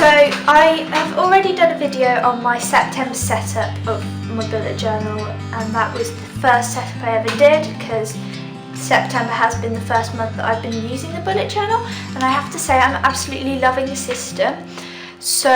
So I have already done a video on my September setup of my bullet journal, and that was the first setup I ever did because September has been the first month that I've been using the bullet journal, and I have to say I'm absolutely loving the system. So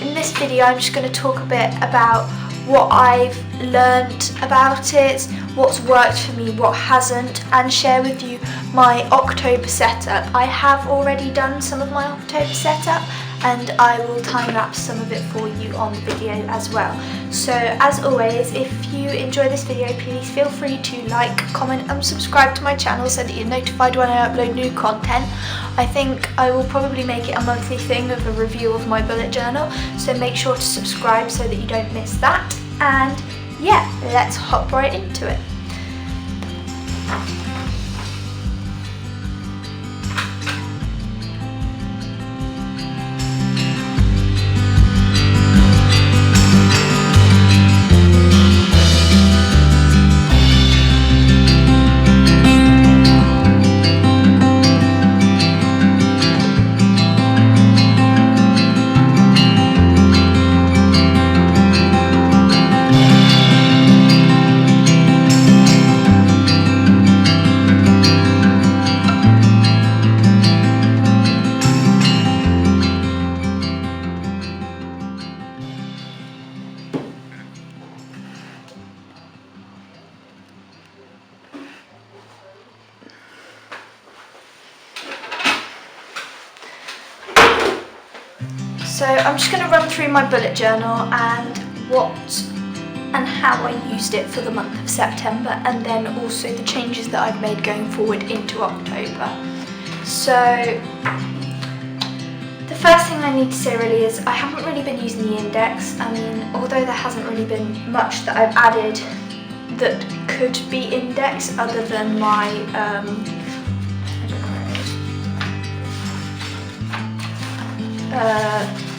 in this video I'm just going to talk a bit about what I've learnt about it, what's worked for me, what hasn't, and share with you my October setup. I have already done some of my October setup and I will time-lapse some of it for you on the video as well. So as always, if you enjoy this video, please feel free to like, comment and subscribe to my channel so that you're notified when I upload new content. I think I will probably make it a monthly thing of a review of my bullet journal, so make sure to subscribe so that you don't miss that. And yeah, let's hop right into it. So I'm just going to run through my bullet journal and what and how I used it for the month of September, and then also the changes that I've made going forward into October. So the first thing I need to say really is I haven't really been using the index. I mean, although there hasn't really been much that I've added that could be indexed other than my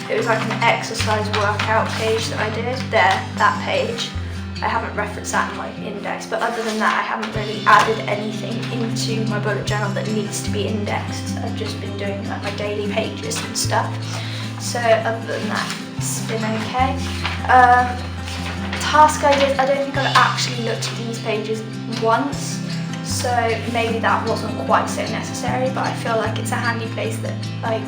it was like an exercise workout page that I did, that page. I haven't referenced that in my index, but other than that I haven't really added anything into my bullet journal that needs to be indexed. I've just been doing like my daily pages and stuff. So other than that, it's been okay. Task ideas, I don't think I've actually looked at these pages once, so maybe that wasn't quite so necessary, but I feel like it's a handy place that, like,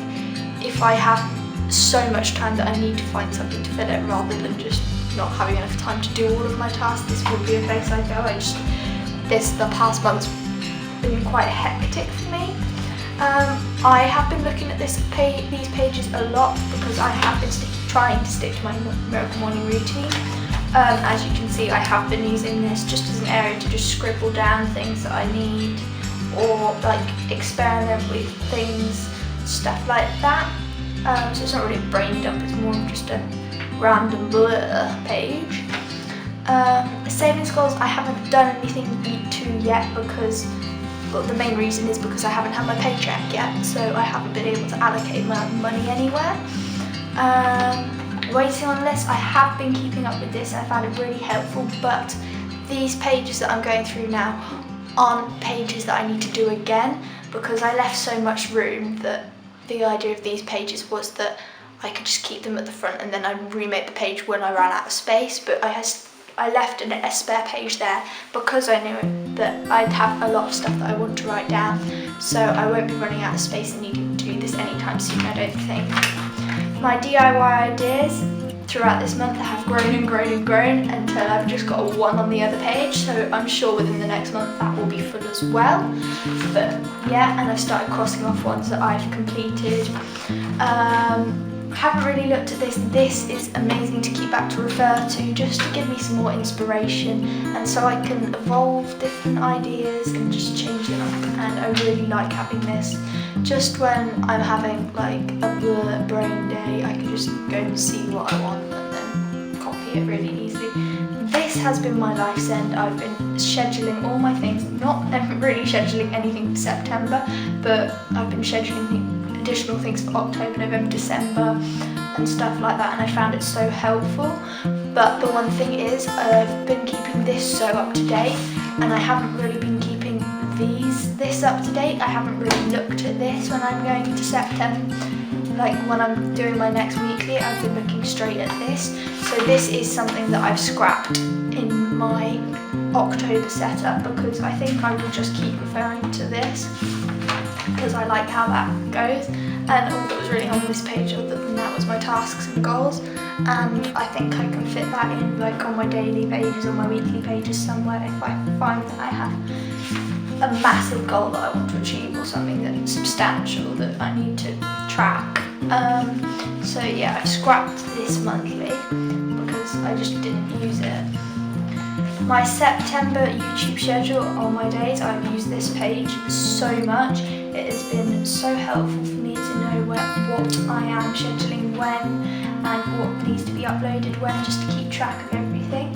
if I have so much time that I need to find something to fill it rather than just not having enough time to do all of my tasks, this would be a place I go. The past month's been quite hectic for me. I have been looking at these pages a lot because I have been trying to stick to my miracle morning routine. As you can see, I have been using this just as an area to just scribble down things that I need, or like experiment with things, stuff like that. So it's not really a brain dump, it's more of just a random blur page. Savings goals, I haven't done anything to yet because, well, the main reason is because I haven't had my paycheck yet, so I haven't been able to allocate my money anywhere. Waiting on lists, I have been keeping up with this, I found it really helpful, but these pages that I'm going through now aren't pages that I need to do again because I left so much room that the idea of these pages was that I could just keep them at the front and then I'd remake the page when I ran out of space, but I left a spare page there because I knew that I'd have a lot of stuff that I want to write down, so I won't be running out of space and needing to do this anytime soon, I don't think. My DIY ideas throughout this month have grown and grown and grown until I've just got a 1 on the other page, so I'm sure within the next month that will be full as well. But yeah, and I've started crossing off ones that I've completed. Haven't really looked at this. This is amazing to keep back to refer to, just to give me some more inspiration, and so I can evolve different ideas and just change them up, and I really like having this. Just when I'm having like a blur brain day, I can just go and see what I want and then copy it really easily. This has been my life's end. I've been scheduling all my things, not really scheduling anything for September, but I've been scheduling additional things for October, November, December and stuff like that, and I found it so helpful. But the one thing is, I've been keeping this so up to date, and I haven't really been keeping this up to date. I haven't really looked at this when I'm going into September like when I'm doing my next weekly, I've been looking straight at this. So this is something that I've scrapped in my October setup because I think I will just keep referring to this because I like how that goes. And all that was really on this page other than that was my tasks and goals, and I think I can fit that in like on my daily pages or my weekly pages somewhere if I find that I have a massive goal that I want to achieve or something that's substantial that I need to track. So yeah, I've scrapped this monthly because I just didn't use it. My September YouTube schedule on my days, I've used this page so much. It has been so helpful for me to know what I am scheduling when and what needs to be uploaded when, just to keep track of everything.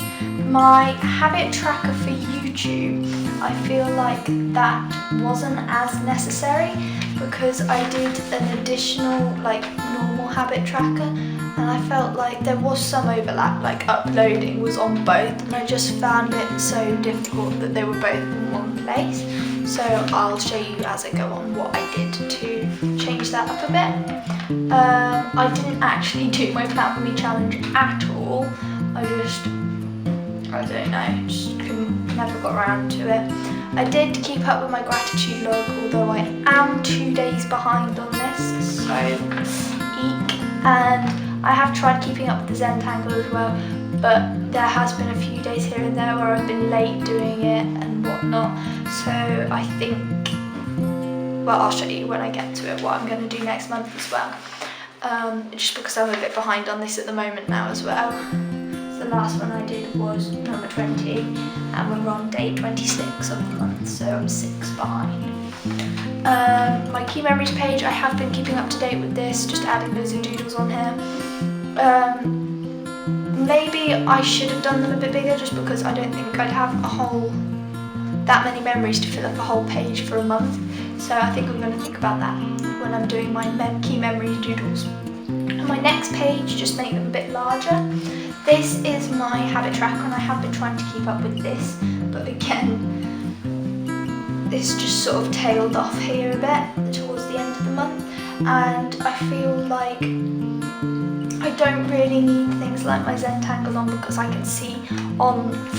My habit tracker for YouTube, I feel like that wasn't as necessary because I did an additional like normal habit tracker, and I felt like there was some overlap, like uploading was on both, and I just found it so difficult that they were both in one place. So I'll show you as I go on what I did to change that up a bit. I didn't actually do my Plan For Me challenge at all. I don't know, just never got around to it. I did keep up with my gratitude log, although I am 2 days behind on this, so eek. And I have tried keeping up with the Zentangle as well, but there has been a few days here and there where I've been late doing it and whatnot. So I think, well, I'll show you when I get to it what I'm going to do next month as well. Just because I'm a bit behind on this at the moment now as well. The last one I did was number 20 and we're on day 26 of the month, so I'm 6 behind. My key memories page, I have been keeping up to date with this, just adding loads of doodles on here. Maybe I should have done them a bit bigger just because I don't think I'd have that many memories to fill up a whole page for a month. So I think I'm going to think about that when I'm doing my key memories doodles. On my next page, just make them a bit larger. This is my habit tracker and I have been trying to keep up with this, but again, this just sort of tailed off here a bit towards the end of the month, and I feel like I don't really need things like my Zentangle on because I can see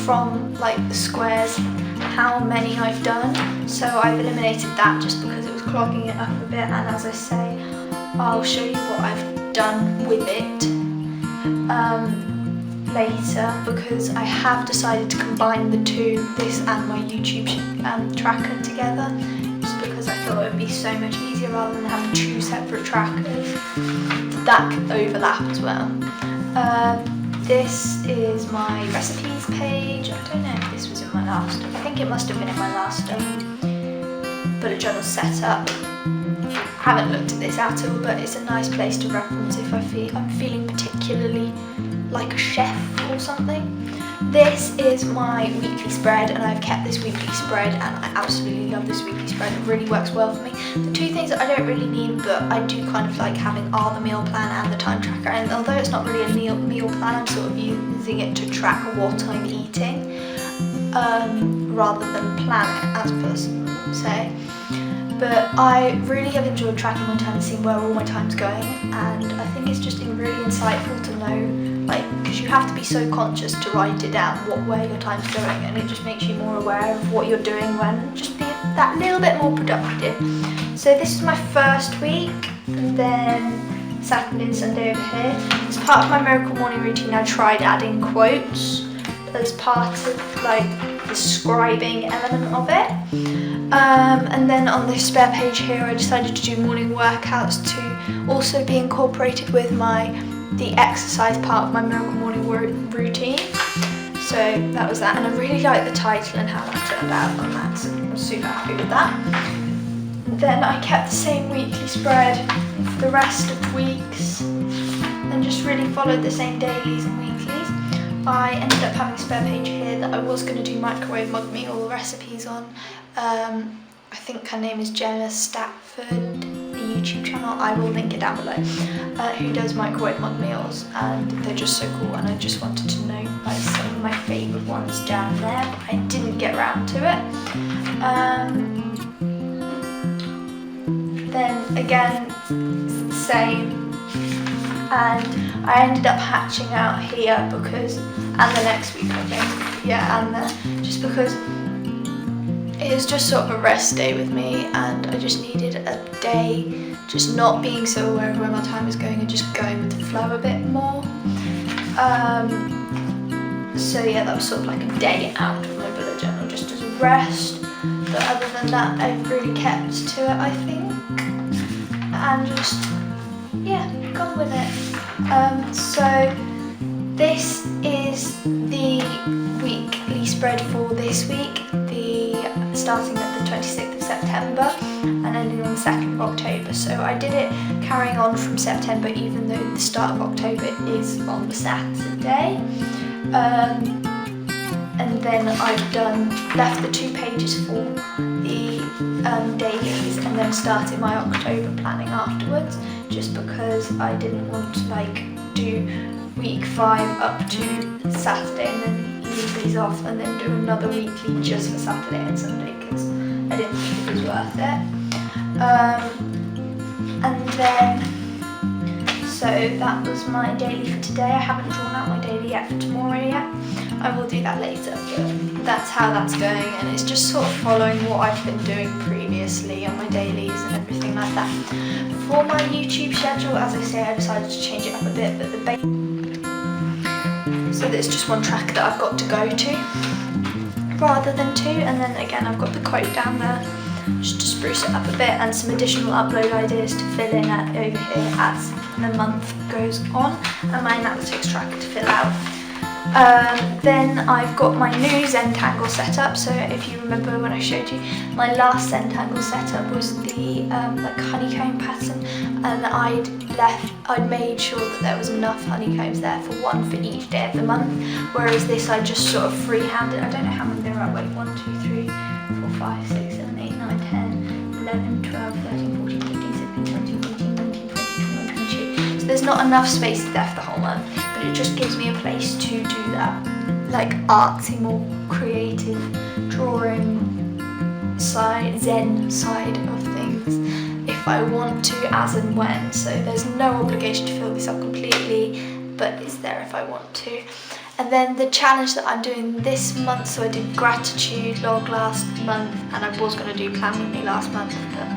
from like the squares how many I've done, so I've eliminated that just because it was clogging it up a bit. And as I say, I'll show you what I've done with it later, because I have decided to combine the two, this and my YouTube tracker together, just because I thought it would be so much easier rather than having 2 separate trackers that could overlap as well. This is my recipes page. I don't know if this was in my last, I think it must have been in my last bullet journal setup. I haven't looked at this at all, but it's a nice place to reference if I'm feeling particularly like a chef or something. This is my weekly spread, and I've kept this weekly spread and I absolutely love this weekly spread. It really works well for me. The 2 things that I don't really need but I do kind of like having are the meal plan and the time tracker, and although it's not really a meal plan, I'm sort of using it to track what I'm eating rather than plan it, as person would say. But I really have enjoyed tracking my time and seeing where all my time's going, and I think it's just been really insightful to know, like, because you have to be so conscious to write it down where your time's going, and it just makes you more aware of what you're doing when, just be that little bit more productive. So this is my first week, and then Saturday and Sunday over here. As part of my miracle morning routine, I tried adding quotes as part of like the scribing element of it. And then on this spare page here, I decided to do morning workouts to also be incorporated with the exercise part of my miracle morning routine. So that was that, and I really like the title and how that turned out on that, so I'm super happy with that. Then I kept the same weekly spread for the rest of the weeks and just really followed the same dailies and weeklies. I ended up having a spare page here that I was going to do microwave mug meal recipes on. I think her name is Gemma Stafford, the YouTube channel, I will link it down below, who does microwave mug meals, and they're just so cool, and I just wanted to know like some of my favourite ones down there, but I didn't get around to it. Then again, same. and I ended up hatching out here because, and the next week I think, yeah, and just because it was just sort of a rest day with me, and I just needed a day just not being so aware of where my time was going and just going with the flow a bit more. So yeah, that was sort of like a day out of my bullet journal just as a rest, but other than that I've really kept to it, I think, and just, yeah, gone with it. So this is the weekly spread for this week, starting at the 26th of September and ending on the 2nd of October. So I did it carrying on from September, even though the start of October is on the Saturday. And then I've left the 2 pages for the dailies, and then started my October planning afterwards, just because I didn't want to do week 5 up to Saturday and then leave these off and then do another weekly just for Saturday and Sunday, because I didn't think it was worth it. And then, so that was my daily for today. I haven't drawn out my daily yet for tomorrow yet. I will do that later, but that's how that's going, and it's just sort of following what I've been doing previously on my dailies and everything like that. For my YouTube schedule, as I say, I decided to change it up a bit, but so there's just 1 track that I've got to go to rather than 2, and then again I've got the quote down there just to spruce it up a bit, and some additional upload ideas to fill in over here as the month goes on, and my analytics track to fill out. Then I've got my new Zentangle setup. So if you remember when I showed you my last Zentangle setup was the like honeycomb pattern, and I'd made sure that there was enough honeycombs there for 1 for each day of the month, whereas this I just sort of freehanded. I don't know how many there are, wait, 1, 2, 3, 4, 5, 6, 7, 8, 9, 10, 11, 12, 13, 14, 15, 16, 17, 18, 19, 20, 21, 22. So there's not enough space there for the whole month, but it just gives me a place to do that like artsy, more creative drawing side, zen side of things if I want to, as and when. So there's no obligation to fill this up completely, but it's there if I want to. And then the challenge that I'm doing this month, so I did gratitude log last month, and I was going to do plan with me last month, but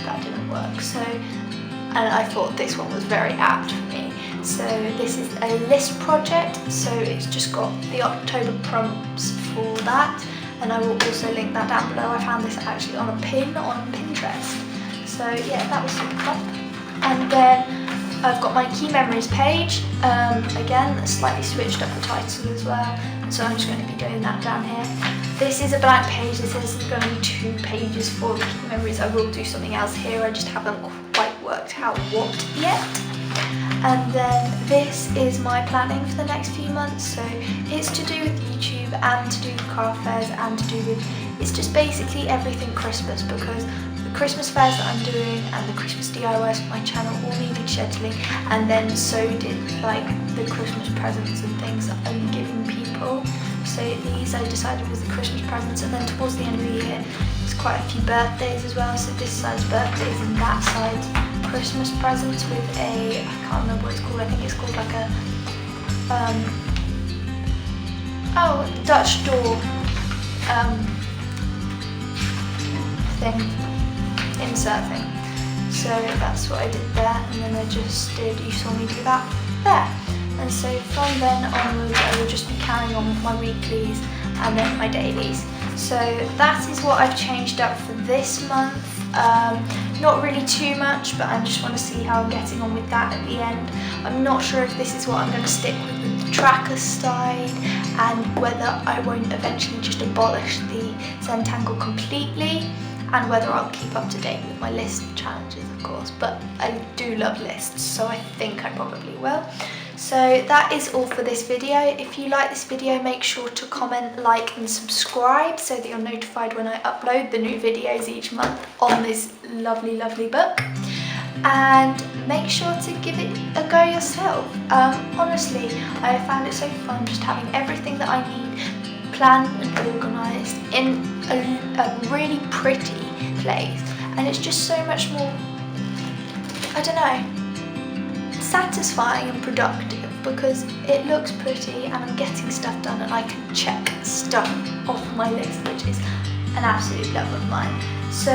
that didn't work. So, and I thought this one was very apt for me. So this is a list project, so it's just got the October prompts for that, and I will also link that down below. I found this actually on a pin on Pinterest, so yeah, that was super fun. And then I've got my key memories page, again slightly switched up the title as well, so I'm just going to be doing that down here. This is a blank page. This is only 2 pages for the key memories. I will do something else here, I just haven't quite worked out what yet. And then this is my planning for the next few months, so it's to do with YouTube and to do with craft fairs and to do with, it's just basically everything Christmas, because the Christmas fairs that I'm doing and the Christmas DIYs for my channel all needed scheduling, and then so did like the Christmas presents and things that I'm giving people. So these I decided was the Christmas presents, and then towards the end of the year there's quite a few birthdays as well, so this side's birthdays and that side's Christmas presents with a, I can't remember what it's called, I think it's called like a Dutch door thing, insert thing. So that's what I did there, and then I just did, you saw me do that there. And so from then onwards I will just be carrying on with my weeklies and then my dailies. So that is what I've changed up for this month. Not really too much, but I just want to see how I'm getting on with that at the end. I'm not sure if this is what I'm going to stick with the tracker side, and whether I won't eventually just abolish the Zentangle completely, and whether I'll keep up to date with my list challenges, of course, but I do love lists, so I think I probably will. So that is all for this video. If you like this video, make sure to comment, like and subscribe so that you're notified when I upload the new videos each month on this lovely, lovely book. And make sure to give it a go yourself. Honestly, I have found it so fun just having everything that I need planned and organised in a really pretty place. And it's just so much more, I don't know, satisfying and productive because it looks pretty and I'm getting stuff done and I can check stuff off my list, which is an absolute love of mine. So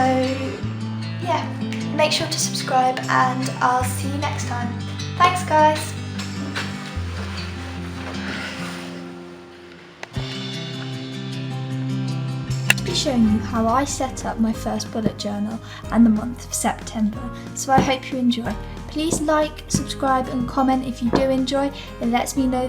yeah, make sure to subscribe and I'll see you next time. Thanks guys! Showing you how I set up my first bullet journal and the month of September, so I hope you enjoy. Please like, subscribe and comment if you do enjoy. It lets me know